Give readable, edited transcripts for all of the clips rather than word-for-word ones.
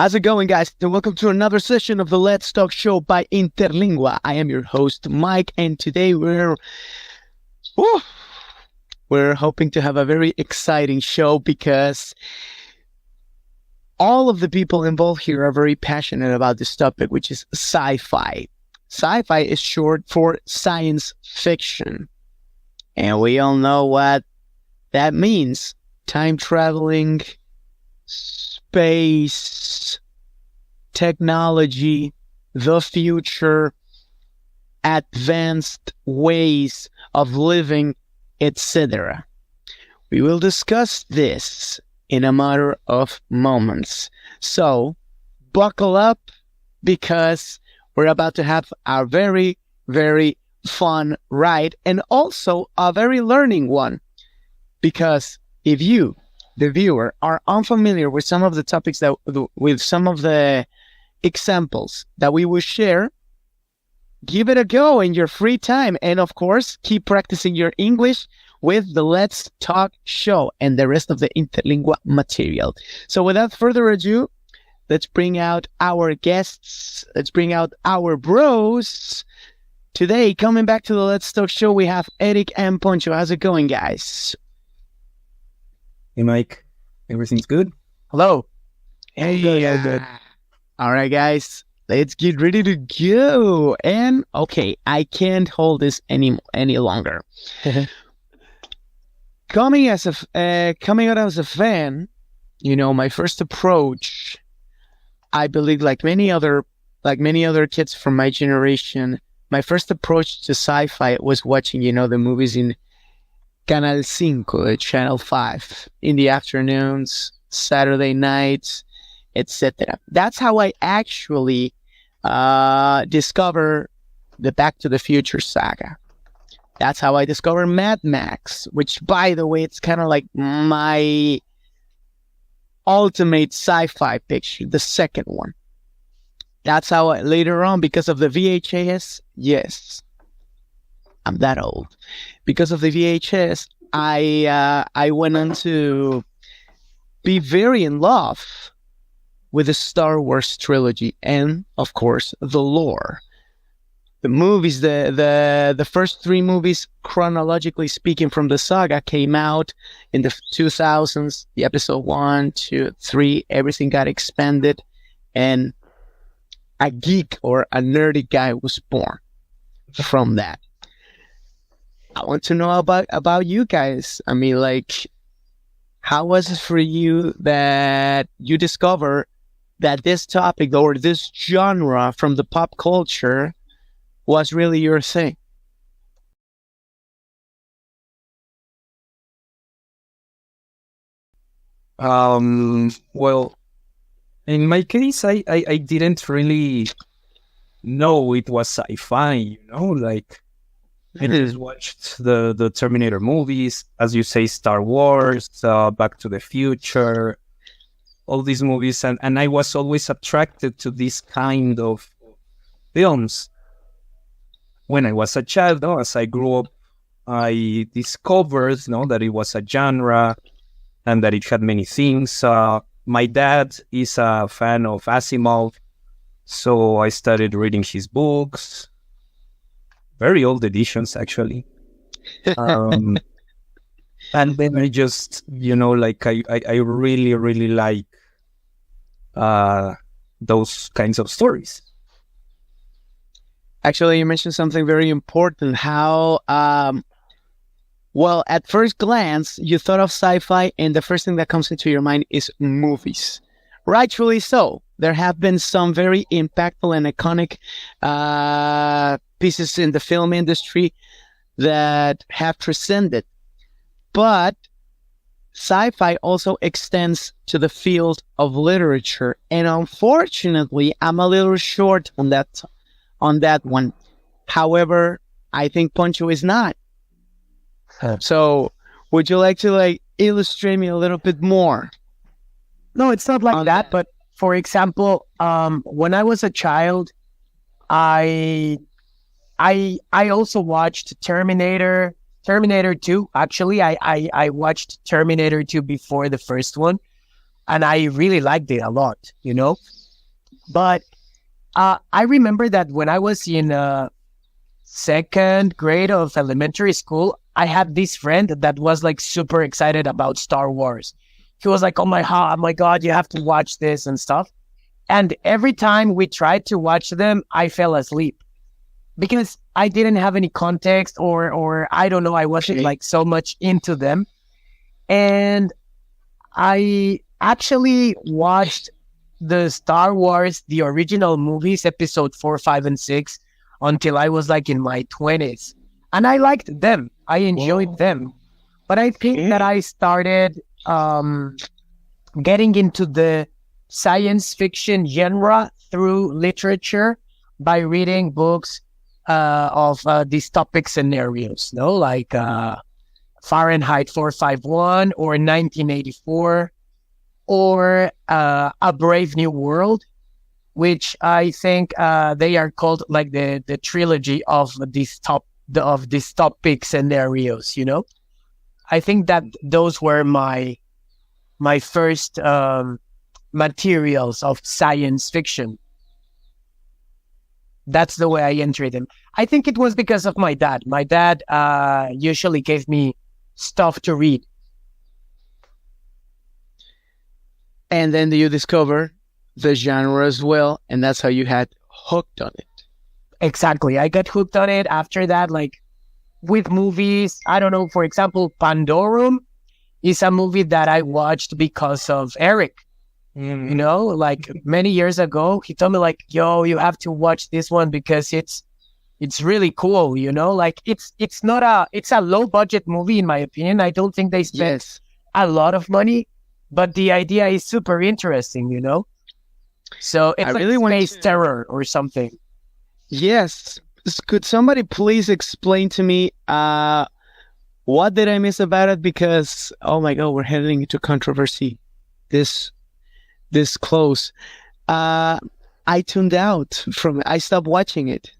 How's it going, guys? And welcome to another session of the Let's Talk Show by Interlingua. I am your host, Mike, and today we're hoping to have a very exciting show because all of the people involved here are very passionate about this topic, which is sci-fi. Sci-fi is short for science fiction, and we all know what that means. Time traveling, space, technology, the future, advanced ways of living, etc. We will discuss this in a matter of moments. So, buckle up because we're about to have a very, very fun ride and also a very learning one. Because if you, the viewer, are unfamiliar with some of the topics with some of the examples that we will share, give it a go in your free time. And of course, keep practicing your English with the Let's Talk Show and the rest of the Interlingua material. So without further ado, let's bring out our guests. Let's bring out our bros. Today, coming back to the Let's Talk Show, we have Erich and Poncho. How's it going, guys? Hey, Mike. Everything's good? Hello. Hey. Good. All right, guys. Let's get ready to go. And, okay, I can't hold this any longer. Coming out as a fan, my first approach, I believe, like many other kids from my generation, my first approach to sci-fi was watching, the movies in Canal 5, Channel 5, in the afternoons, Saturday nights, etc. That's how I actually discover the Back to the Future saga. That's how I discovered Mad Max, which, by the way, it's kind of like my ultimate sci-fi picture, the second one. That's how later on, because of the VHS, yes, I'm that old. Because of the VHS, I went on to be very in love with the Star Wars trilogy and, of course, the lore. The movies, the first three movies, chronologically speaking, from the saga came out in the 2000s. The episode 1, 2, 3, everything got expanded, and a geek or a nerdy guy was born from that. I want to know about you guys. I mean, like, how was it for you that you discover that this topic or this genre from the pop culture was really your thing? Well, in my case, I didn't really know it was sci-fi, like I just watched the Terminator movies, as you say, Star Wars, Back to the Future, all these movies, and I was always attracted to this kind of films. When I was a child, as I grew up, I discovered, that it was a genre and that it had many things. My dad is a fan of Asimov, so I started reading his books. Very old editions, actually. And then I just, I really, really like those kinds of stories. Actually, you mentioned something very important, how, at first glance, you thought of sci-fi, and the first thing that comes into your mind is movies. Rightfully so. There have been some very impactful and iconic pieces in the film industry that have transcended. But sci-fi also extends to the field of literature. And unfortunately, I'm a little short on that one. However, I think Poncho is not. So would you like to illustrate me a little bit more? No, it's not like that. But for example, when I was a child, I also watched Terminator 2. Actually, I watched Terminator 2 before the first one. and I really liked it a lot, you know. But I remember that when I was in second grade of elementary school, I had this friend that was like super excited about Star Wars. He was like, oh my God, you have to watch this and stuff. And every time we tried to watch them, I fell asleep because I didn't have any context, or I don't know, I wasn't like so much into them. And I actually watched the Star Wars, the original movies, episode 4, 5, and 6, until I was like in my 20s. And I liked them. I enjoyed them. But I think that I started getting into the science fiction genre through literature by reading books of dystopic scenarios, no? Like Fahrenheit 451 or 1984 or A Brave New World, which I think they are called like the trilogy of dystopic scenarios, you know? I think that those were my first materials of science fiction. That's the way I entered them. I think it was because of my dad. My dad usually gave me stuff to read. And then you discover the genre as well, and that's how you had hooked on it. Exactly. I got hooked on it after that, like with movies. I don't know, for example, Pandorum is a movie that I watched because of Erich. You know, like many years ago, he told me like, yo, you have to watch this one because it's really cool, you know? Like it's a low budget movie in my opinion. I don't think they spent a lot of money, but the idea is super interesting, you know? So it's like space terror or something. Yes. Could somebody please explain to me what did I miss about it? Because, oh my God, we're heading into controversy this close. I tuned out from it. I stopped watching it.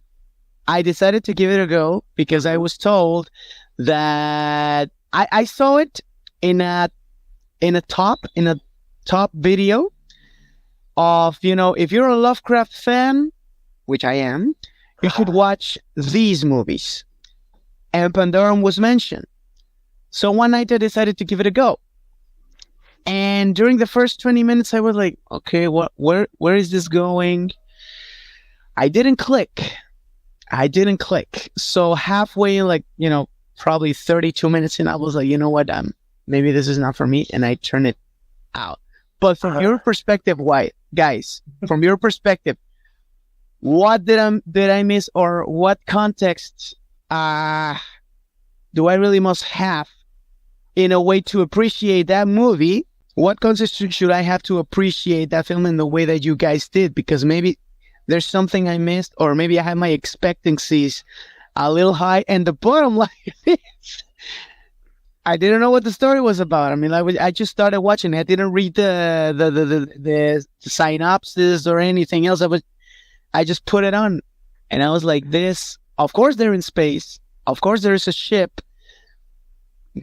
I decided to give it a go because I was told that I saw it in a top video of, you know, if you're a Lovecraft fan, which I am, you should watch these movies. And Pandorum was mentioned. So one night I decided to give it a go. And during the first 20 minutes, I was like, okay, where is this going? I didn't click. So halfway, like, you know, probably 32 minutes in, I was like, you know what? Maybe this is not for me. And I turned it out. But from your perspective, guys, from your perspective, what did I miss, or what context do I really must have in a way to appreciate that movie? What context should I have to appreciate that film in the way that you guys did? Because maybe there's something I missed, or maybe I had my expectancies a little high, and the bottom line is I didn't know what the story was about. I mean, I just started watching it. I didn't read the synopsis or anything else. I just put it on, and I was like, this, of course they're in space. Of course there is a ship,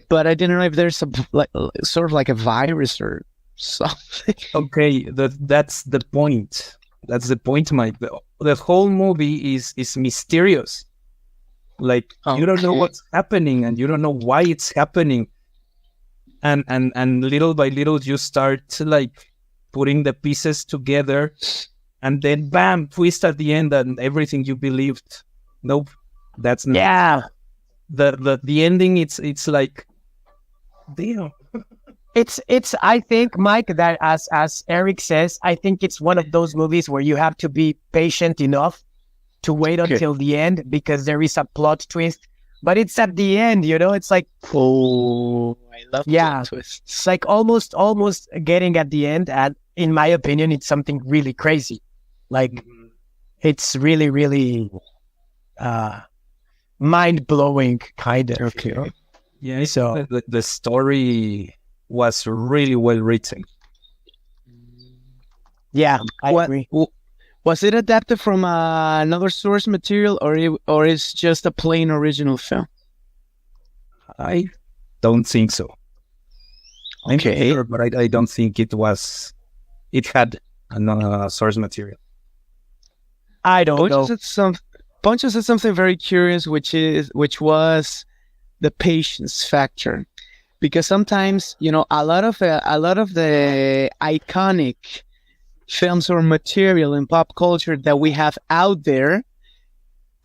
but I didn't know if there's sort of like a virus or something. Okay, that's the point. That's the point, Mike. The whole movie is mysterious. Like, you don't know what's happening, and you don't know why it's happening. And little by little, you start like putting the pieces together, and then bam, twist at the end, and everything you believed. Nope, that's not. Yeah. The ending. It's like, damn. It's I think, Mike, that as Erich says, I think it's one of those movies where you have to be patient enough to wait until the end, because there is a plot twist. But it's at the end, you know. It's like, oh, I love plot twists. It's like almost getting at the end, and in my opinion, it's something really crazy. Like, it's really, really mind-blowing, kind of. Okay. You know? Yeah. So the story was really well written. Yeah, I agree. Was it adapted from another source material, or is just a plain original film? I don't think so. I'm not Okay. sure, but I don't think it had a source material. I don't Poncho know. said Poncho said something very curious, which was the patience factor, because sometimes a lot of the iconic films or material in pop culture that we have out there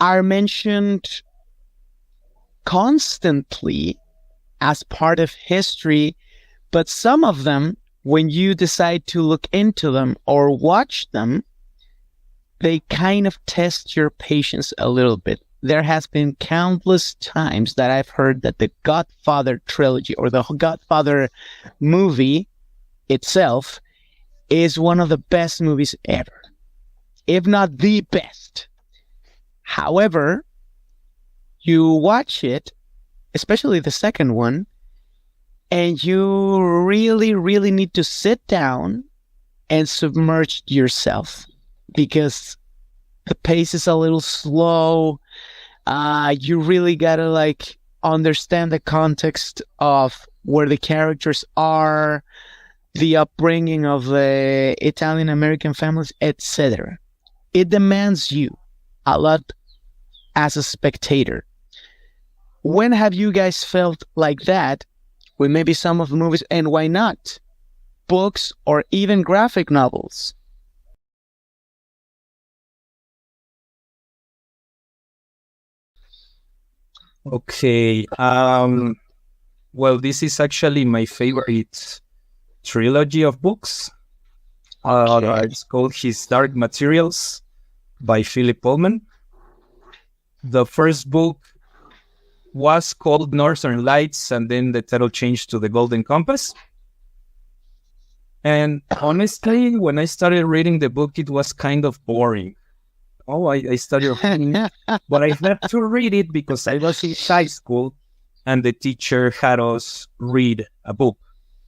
are mentioned constantly as part of history, but some of them, when you decide to look into them or watch them, they kind of test your patience a little bit. There has been countless times that I've heard that the Godfather trilogy or the Godfather movie itself is one of the best movies ever, if not the best. However, you watch it, especially the second one, and you really, really need to sit down and submerge yourself, because the pace is a little slow. You really gotta understand the context of where the characters are, the upbringing of the Italian American families, etc. It demands you a lot as a spectator. When have you guys felt like that with maybe some of the movies, and why not books or even graphic novels? Okay. Well, this is actually my favorite trilogy of books. It's called His Dark Materials by Philip Pullman. The first book was called Northern Lights, and then the title changed to The Golden Compass. And honestly, when I started reading the book, it was kind of boring. I started reading, but I had to read it because I was in high school, and the teacher had us read a book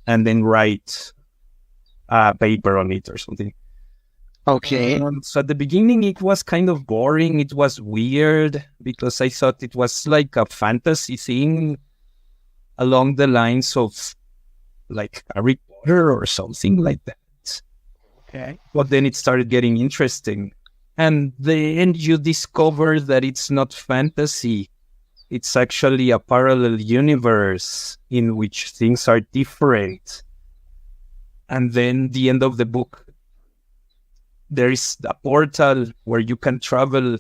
and then write a paper on it or something. Okay. So at the beginning, it was kind of boring. It was weird because I thought it was like a fantasy thing along the lines of like Harry Potter or something like that. Okay. But then it started getting interesting. And then you discover that it's not fantasy. It's actually a parallel universe in which things are different. And then the end of the book, there is a portal where you can travel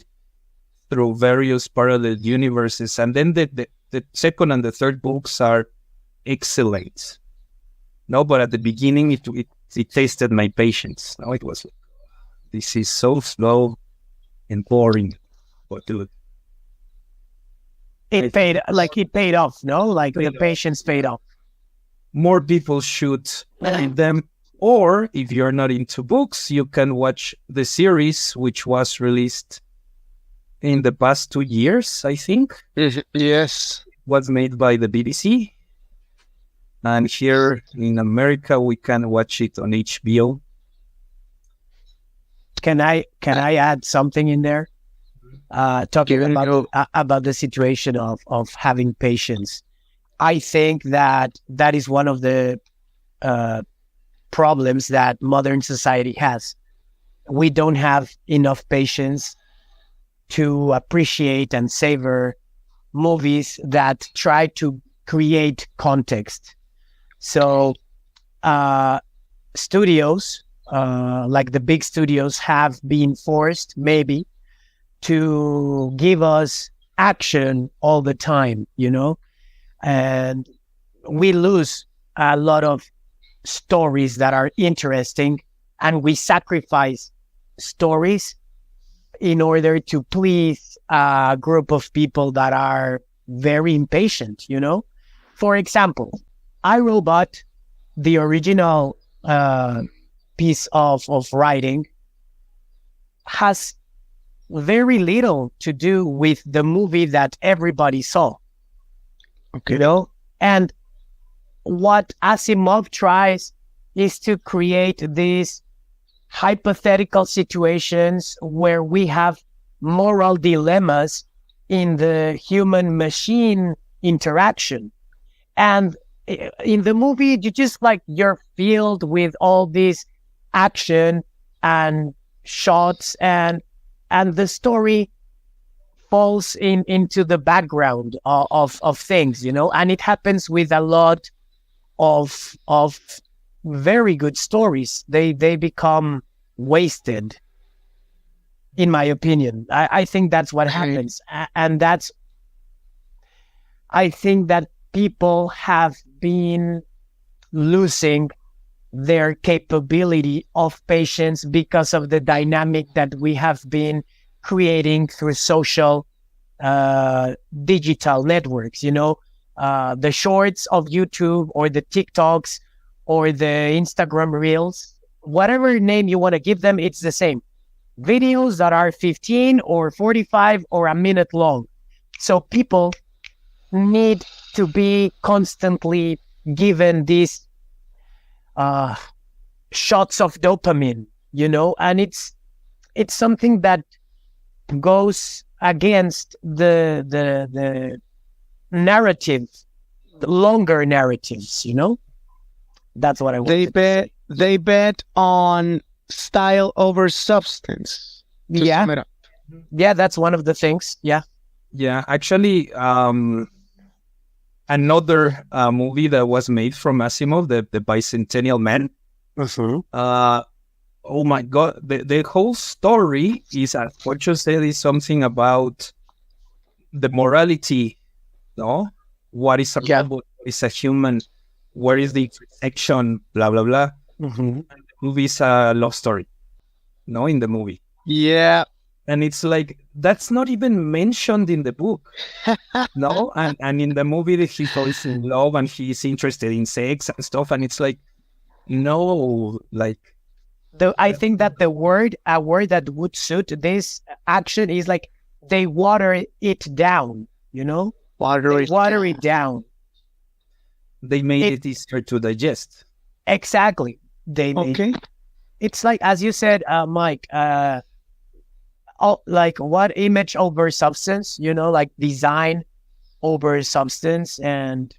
through various parallel universes. And then the second and the third books are excellent. No, but at the beginning, it tasted my patience. Now it was like, this is so slow and boring. But dude, It paid off, no? Like the patience paid off. more people should read them. Or if you're not into books, you can watch the series, which was released in the past 2 years, I think. Yes. Was made by the BBC. And here in America, we can watch it on HBO. Can I add something in there? Talking about the situation of having patience. I think that is one of the problems that modern society has. We don't have enough patience to appreciate and savor movies that try to create context. So studios, like the big studios, have been forced maybe to give us action all the time, and we lose a lot of stories that are interesting, and we sacrifice stories in order to please a group of people that are very impatient, For example, iRobot, the original piece of writing, has very little to do with the movie that everybody saw. Okay. And what Asimov tries is to create these hypothetical situations where we have moral dilemmas in the human-machine interaction. And in the movie, you just like you're filled with all this action and shots, and the story falls into the background of things, and it happens with a lot of very good stories. They become wasted, in my opinion. I think that's what happens, and that's, I think that people have been losing their capability of patience because of the dynamic that we have been creating through social digital networks, the shorts of YouTube or the TikToks or the Instagram reels, whatever name you want to give them, it's the same. Videos that are 15 or 45 or a minute long. So people need to be constantly given these shots of dopamine, and it's something that goes against the narrative, the longer narratives, That's what I want. They bet on style over substance. To sum it up. Yeah, that's one of the things. Yeah. Yeah, actually, another movie that was made from Asimov, the Bicentennial Man. Oh my God, the whole story is, as Poncho said, is something about the morality, no? What is a robot? What is a human? Where is the intersection? Blah, blah, blah. And the movie is a love story, no, in the movie. Yeah. And it's like, that's not even mentioned in the book, no? And in the movie, he falls in love and he's interested in sex and stuff. And it's like, no, like... I think that a word that would suit this action is like, they water it down, Water it down. They made it easier to digest. Exactly. It's like, as you said, Mike, like what image over substance, like design over substance, and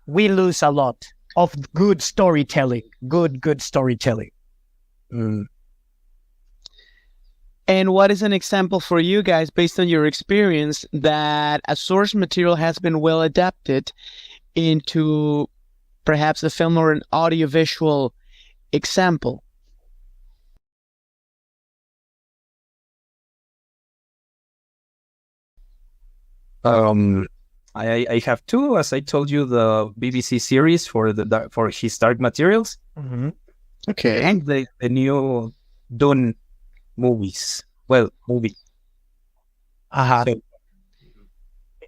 we lose a lot of good storytelling, good storytelling. And what is an example for you guys, based on your experience, that a source material has been well adapted into perhaps a film or an audiovisual example? I have two, as I told you, the BBC series for his Dark Materials. Okay. And the new Dune movies. Well, movie. So,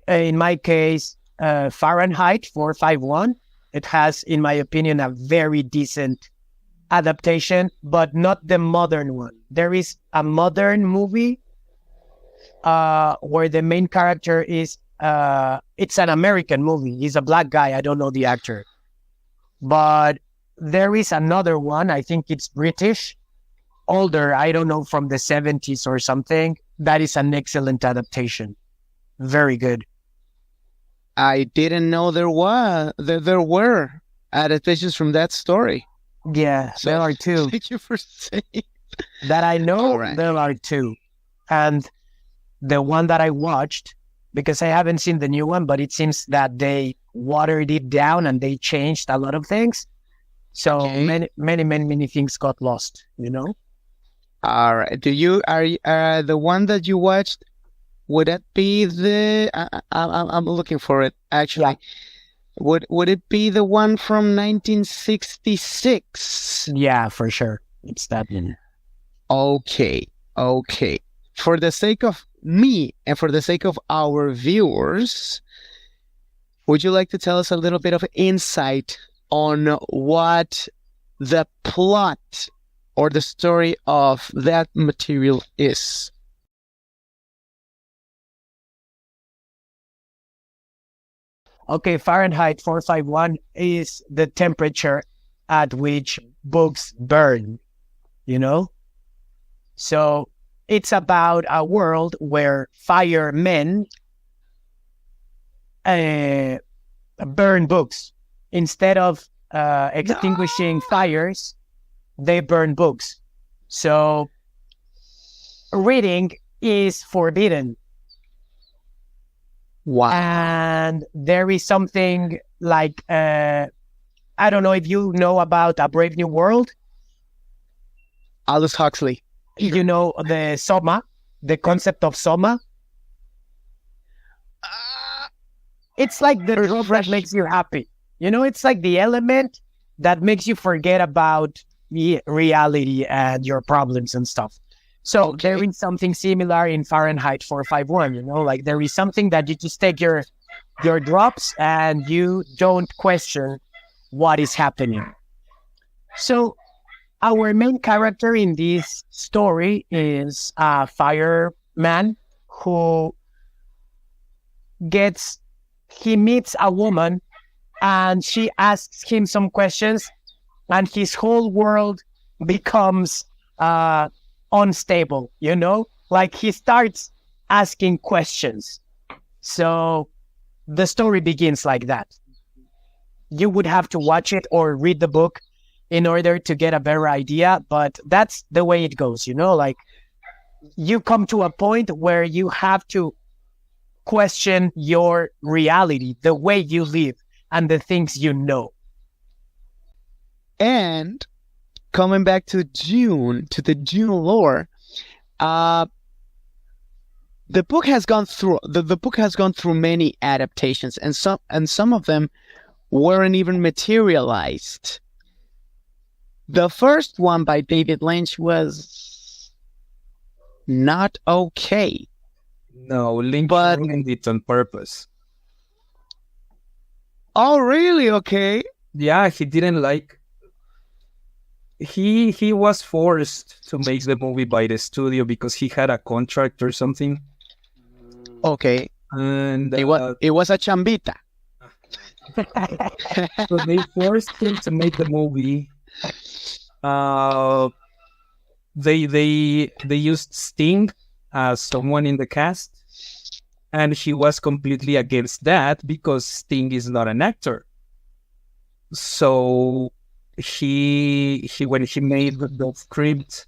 in my case, Fahrenheit 451, it has, in my opinion, a very decent adaptation, but not the modern one. There is a modern movie where the main character is, it's an American movie. He's a black guy. I don't know the actor. But there is another one, I think it's British, older, I don't know, from the 70s or something. That is an excellent adaptation. Very good. I didn't know there were adaptations from that story. Yeah, So, there are two. Thank you for saying. That I know, All right. there are two. And the one that I watched, because I haven't seen the new one, but it seems that they watered it down and they changed a lot of things. So many things got lost, All right. Are the one that you watched, would that be I'm looking for it, actually. Yeah. Would it be the one from 1966? Yeah, for sure. It's that one. Okay. For the sake of me and for the sake of our viewers, would you like to tell us a little bit of insight on what the plot or the story of that material is? Okay, Fahrenheit 451 is the temperature at which books burn, So it's about a world where firemen burn books. instead of extinguishing fires, they burn books. So reading is forbidden. Wow. And there is something like, I don't know if you know about A Brave New World. Aldous Huxley. You know the soma, the concept of soma. It's like the drug that makes you happy. You know, it's like the element that makes you forget about reality and your problems and stuff. So there is something similar in Fahrenheit 451, you know, like there is something that you just take your drops and you don't question what is happening. So our main character in this story is a fireman who he meets a woman and she asks him some questions and his whole world becomes unstable, you know? Like he starts asking questions. So the story begins like that. You would have to watch it or read the book in order to get a better idea, but that's the way it goes, you know? Like you come to a point where you have to question your reality, the way you live, and the things you know. And coming back to June, to the June lore, the book has gone through many adaptations, and some of them weren't even materialized. The first one by David Lynch was not okay. No, Lynch ruined it on purpose. Oh, really? Okay. Yeah, he didn't like. He was forced to make the movie by the studio because he had a contract or something. Okay. And it was a chambita. So they forced him to make the movie. They used Sting as someone in the cast, and he was completely against that because Sting is not an actor. So he when he made the script,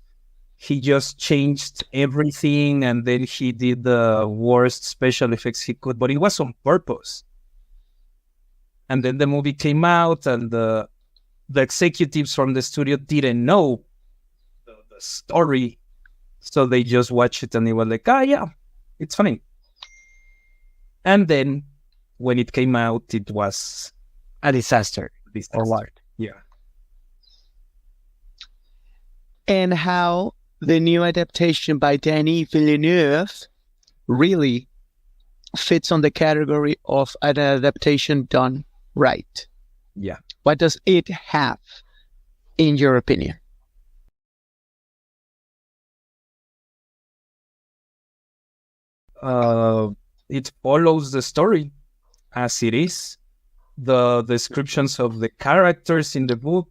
he just changed everything, and then he did the worst special effects he could, but it was on purpose. And then the movie came out, and the executives from the studio didn't know the story, so they just watched it and they were like, yeah, it's funny. And then when it came out, it was a disaster. Or what? Yeah. And how the new adaptation by Denis Villeneuve really fits on the category of an adaptation done right. Yeah. What does it have, in your opinion? It follows the story as it is. The descriptions of the characters in the book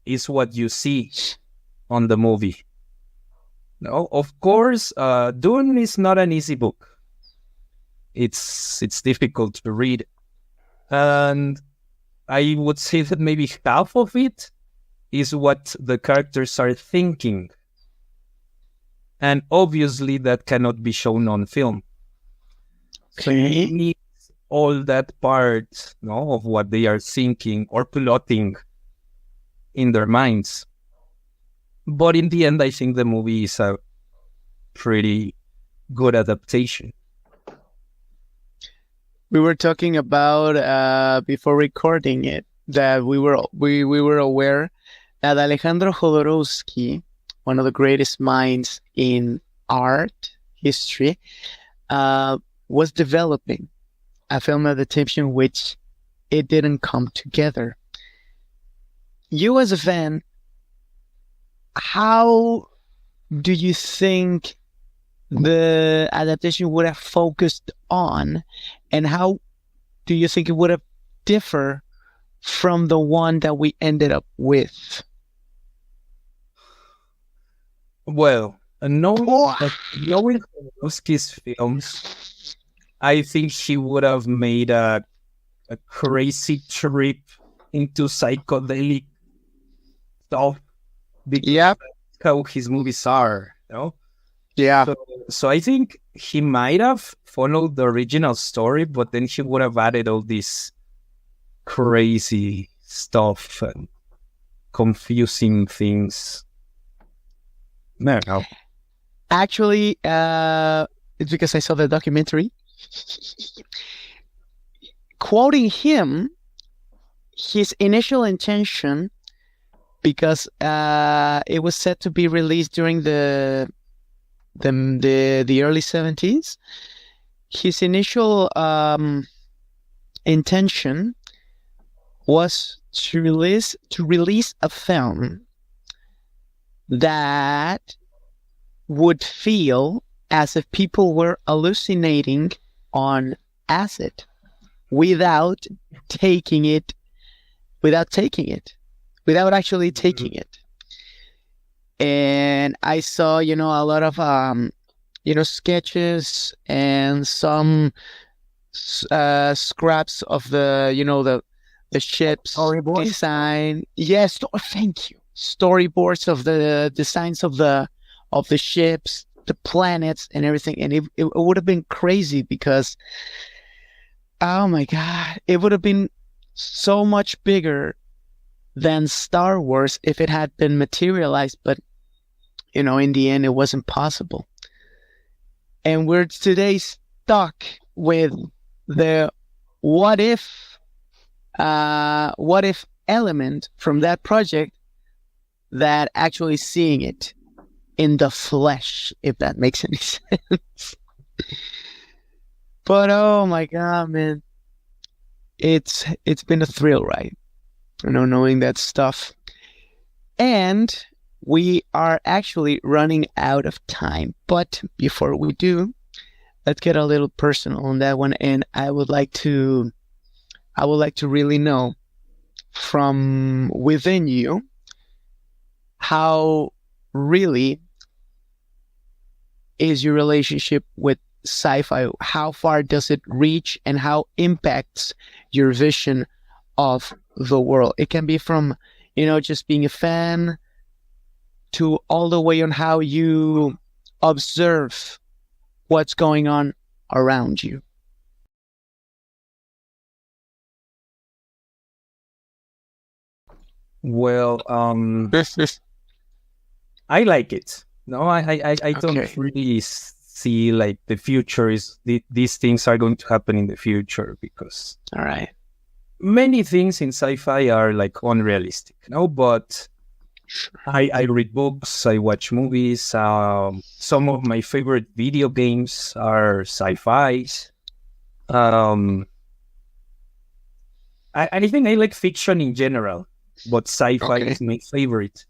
is what you see on the movie. No, of course, Dune is not an easy book. It's difficult to read, and I would say that maybe half of it is what the characters are thinking, and obviously that cannot be shown on film. So you need all that part, of what they are thinking or plotting in their minds. But in the end, I think the movie is a pretty good adaptation. We were talking about before recording it that we were aware that Alejandro Jodorowsky, one of the greatest minds in art history, was developing a film adaptation which it didn't come together. You as a fan, how do you think the adaptation would have focused on, and how do you think it would have differed from the one that we ended up with? Well, knowing Jodorowsky's films, I think he would have made a crazy trip into psychedelic stuff because Yep. that's how his movies are, you know? Yeah. So I think he might have followed the original story, but then he would have added all this crazy stuff and confusing things. No. Actually, it's because I saw the documentary. Quoting him, his initial intention, because it was set to be released during the early 70s. His initial intention was to release a film that would feel as if people were hallucinating on acid without actually taking it. And I saw, a lot of, sketches and some scraps of the ship's Storyboard? design. Yes, thank you. Storyboards of the designs of the ships, the planets, and everything. And it would have been crazy because, oh my God, it would have been so much bigger than Star Wars if it had been materialized. But, in the end, it wasn't possible. And we're today stuck with the what if element from that project, that actually seeing it in the flesh, if that makes any sense. But oh my God, man, it's been a thrill, right? Knowing that stuff. And we are actually running out of time. But before we do, let's get a little personal on that one. And I would like to really know from within you how really is your relationship with sci-fi? How far does it reach, and how impacts your vision of the world? It can be from, just being a fan to all the way on how you observe what's going on around you. Well, I like it. No, I don't Okay. really see like the future is these things are going to happen in the future, because All right. many things in sci-fi are like unrealistic. No, but I read books, I watch movies. Some of my favorite video games are sci-fis. I think I like fiction in general, but sci-fi Okay. is my favorite.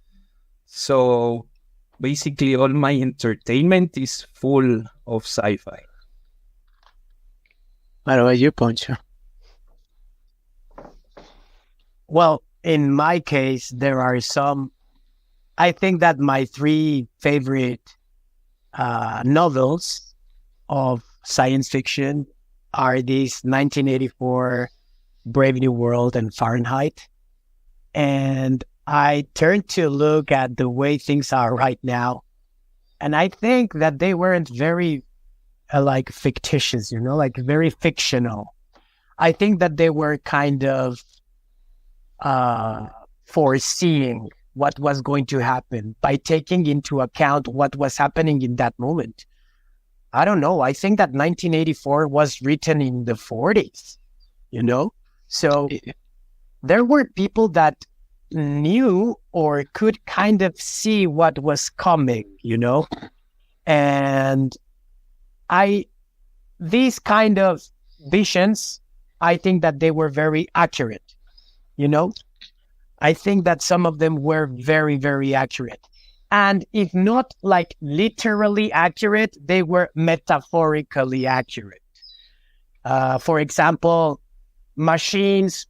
So basically, all my entertainment is full of sci-fi. What about you, Poncho? Well, in my case, there are some. I think that my three favorite novels of science fiction are these 1984, Brave New World, and Fahrenheit. And I turned to look at the way things are right now, and I think that they weren't very like fictitious, like very fictional. I think that they were kind of foreseeing what was going to happen by taking into account what was happening in that moment. I don't know. I think that 1984 was written in the 40s, So there were people that knew or could kind of see what was coming, And these kind of visions, I think that they were very accurate, I think that some of them were very, very accurate. And if not like literally accurate, they were metaphorically accurate. For example, machines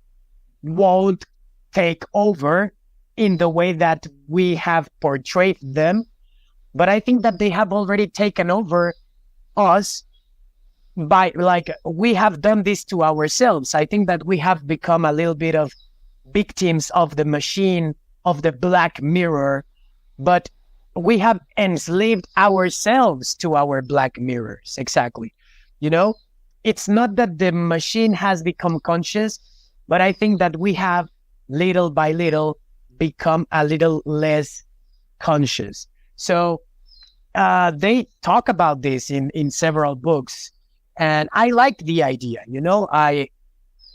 won't take over in the way that we have portrayed them, but I think that they have already taken over us by, like, we have done this to ourselves. I think that we have become a little bit of victims of the machine, of the black mirror, but we have enslaved ourselves to our black mirrors. Exactly. You know, it's not that the machine has become conscious, but I think that we have little by little become a little less conscious. So they talk about this in several books, and I like the idea. You know, I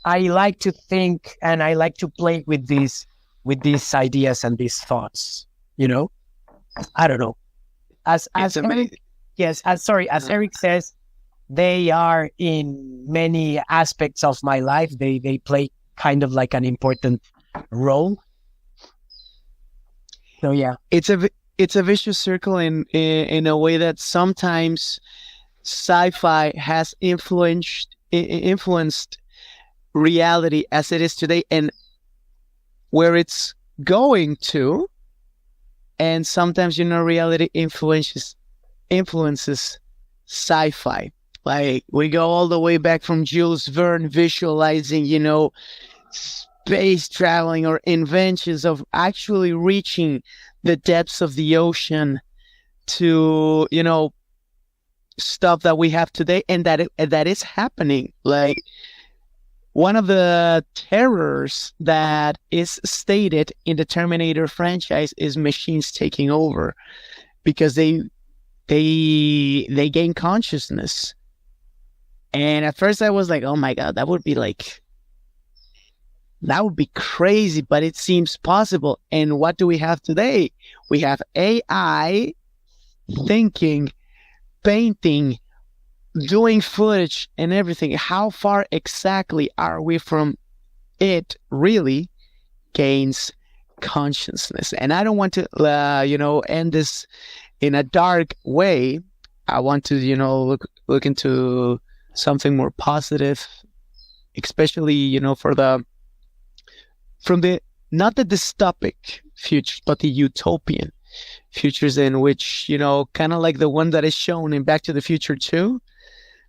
like to think and I like to play with these ideas and these thoughts. You know, I don't know. As Eric, yes, as Eric says, they are in many aspects of my life. They play kind of like an important role. So yeah, it's a vicious circle in a way that sometimes sci-fi has influenced reality as it is today and where it's going to, and sometimes reality influences sci-fi. Like we go all the way back from Jules Verne visualizing space traveling or inventions of actually reaching the depths of the ocean to stuff that we have today, and that is happening. Like one of the terrors that is stated in the Terminator franchise is machines taking over because they gain consciousness. And at first I was like, oh my God, that would be crazy, but it seems possible. And what do we have today? We have AI thinking, painting, doing footage and everything. How far exactly are we from it really gains consciousness? And I don't want to, end this in a dark way. I want to, look into something more positive, especially, from the not the dystopic futures, but the utopian futures in which, kind of like the one that is shown in Back to the Future 2,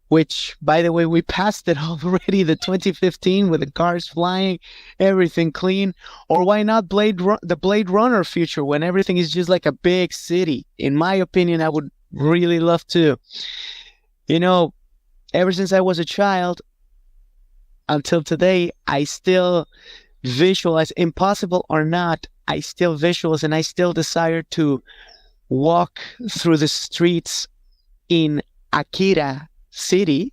which, by the way, we passed it already, the 2015 with the cars flying, everything clean. Or why not the Blade Runner future when everything is just like a big city? In my opinion, I would really love to. Ever since I was a child until today, I still visualize, impossible or not, I still visualize and I still desire to walk through the streets in Akira City,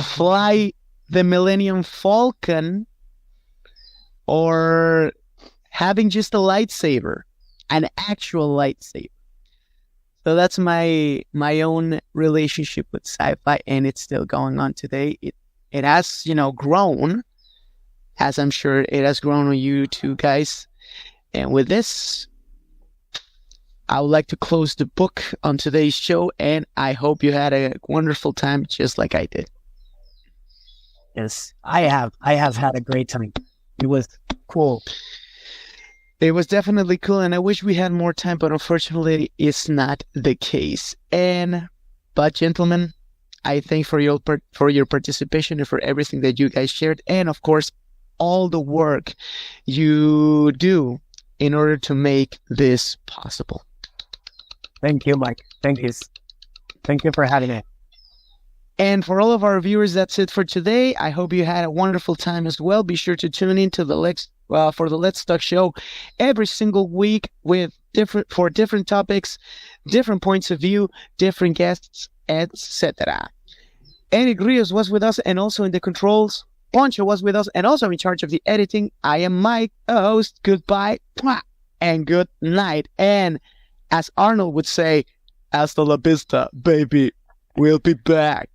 fly the Millennium Falcon, or having just a lightsaber, an actual lightsaber. So that's my own relationship with sci-fi, and it's still going on today. It has, grown, as I'm sure it has grown on you too, guys. And with this, I would like to close the book on today's show, and I hope you had a wonderful time just like I did. Yes, I have had a great time. It was cool. It was definitely cool, and I wish we had more time, but unfortunately, it's not the case. But gentlemen, I thank for your participation and for everything that you guys shared, and of course, all the work you do in order to make this possible. Thank you, Mike. Thank you for having me. And for all of our viewers, that's it for today. I hope you had a wonderful time as well. Be sure to tune in to for the Let's Talk show every single week with different topics, different points of view, different guests, etc. Erich Rios was with us and also in the controls. Poncho was with us and also in charge of the editing. I am Mike, a host. Goodbye and good night. And as Arnold would say, hasta la vista, baby. We'll be back.